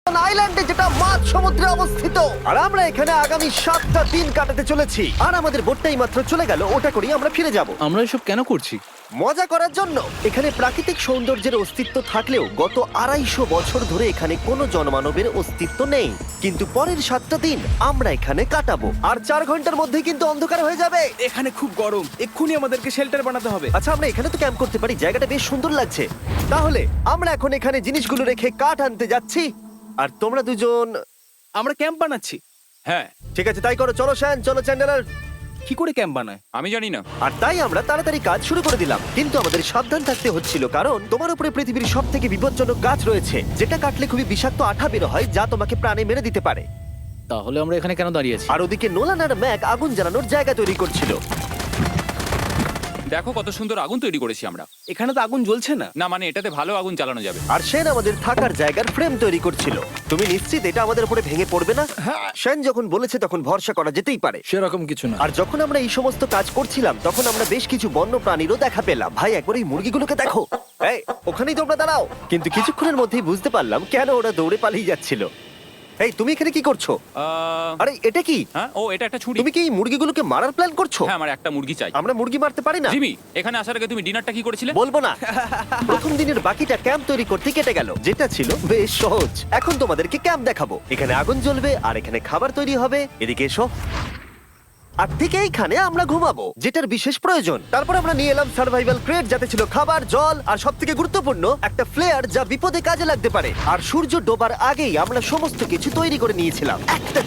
আইল্যান্ডে, যেটা মাঝ সমুদ্রে অবস্থিত। আর আমরা এখানে আগামী 7টা দিন কাটাতে চলেছি। আর আমাদের বোটটাই মাত্র চলে গেল, ওটা করেই আমরা ফিরে যাব আমরা এসব কেন করছি? মজা করার জন্য। এখানে প্রাকৃতিক সৌন্দর্যের অস্তিত্ব থাকলেও গত 250 বছর ধরে এখানে কোনো জনমানবের অস্তিত্ব নেই। কিন্তু পরের 7টা দিন আমরা এখানে কাটাবো, আর 4 ঘন্টার মধ্যে কিন্তু অন্ধকার হয়ে যাবে। এখানে খুব গরম, এক্ষুনি আমাদেরকে শেল্টার বানাতে হবে। আচ্ছা, আমরা এখানে তো ক্যাম্প করতে পারি, জায়গাটা বেশ সুন্দর লাগছে। তাহলে আমরা এখন এখানে জিনিসগুলো রেখে কাঠ আনতে যাচ্ছি, আর তোমরা দুজন। আমরা ক্যাম্প বানাচ্ছি। হ্যাঁ, ঠিক আছে, তাই করো। চলো শ্যান, চলো চ্যান্ডেলার। কি করে ক্যাম্প বানায়? আমি জানি না। আর তাই আমরা তাড়াতাড়ি কাজ শুরু করে দিলাম, কিন্তু আমাদের সাবধান থাকতে হচ্ছিল, কারণ তোমার উপরে পৃথিবীর সব থেকে বিপজ্জনক গাছ রয়েছে, যেটা কাটলে খুবই বিষাক্ত আঠা বের হয়, যা তোমাকে প্রাণে মেরে দিতে পারে। তাহলে আমরা এখানে কেন দাঁড়িয়ে আছি? আর ওদিকে নোলান আর ম্যাক আগুন জ্বালানোর জায়গা তৈরি করছিল। দেখো কত সুন্দর আগুন তৈরি করেছি আমরা। এখানে তো আগুন জ্বলছে না। না মানে এটাতে ভালো আগুন চালানো যাবে। আর সেন আমাদের থাকার জায়গার ফ্রেম তৈরি করছিল। তুমি নিশ্চিত এটা আমাদের উপরে ভেঙে পড়বে না? সেন যখন বলেছে তখন ভরসা করা যেতেই পারে। সেরকম কিছু না। আর যখন আমরা এই সমস্ত কাজ করছিলাম, তখন আমরা বেশ কিছু বন্য প্রাণীরও দেখা পেলাম। ভাই, একবার এই মুরগিগুলোকে দেখো। এই, ওখানেই তোমরা দাঁড়াও। কিন্তু কিছুক্ষণের মধ্যেই বুঝতে পারলাম কেন ওরা দৌড়ে পালিয়ে যাচ্ছিল। এই, তুমি এখানে কি করছো? আরে এটা কি? হ্যাঁ, ও এটা একটা ছুরি। তুমি কি এই মুরগিগুলোকে মারার প্ল্যান করছো? হ্যাঁ, আমার একটা মুরগি চাই। আমরা মুরগি মারতে পারি না। জিমি, এখানে আসার আগে তুমি ডিনারটা কি করেছিলে? বলবো না। প্রথম দিনের বাকিটা ক্যাম্প তৈরি করতে কেটে গেল, যেটা ছিল বেশ সহজ। এখন তোমাদেরকে ক্যাম্প দেখাবো। এখানে আগুন জ্বলবে আর এখানে খাবার তৈরি হবে। এদিকে এসো। আর ঠিক এইখানে আমরা ঘুমাবো, যেটার বিশেষ প্রয়োজন। তারপর আমরা নিয়ে এলাম সার্ভাইভাল ক্রেট, যাতে ছিল খাবার, জল আর সবথেকে গুরুত্বপূর্ণ একটা ফ্লেয়ার, যা বিপদে কাজে লাগতে পারে। আর সূর্য ডোবার আগেই আমরা সমস্ত কিছু তৈরি করে নিয়েছিলাম। একটা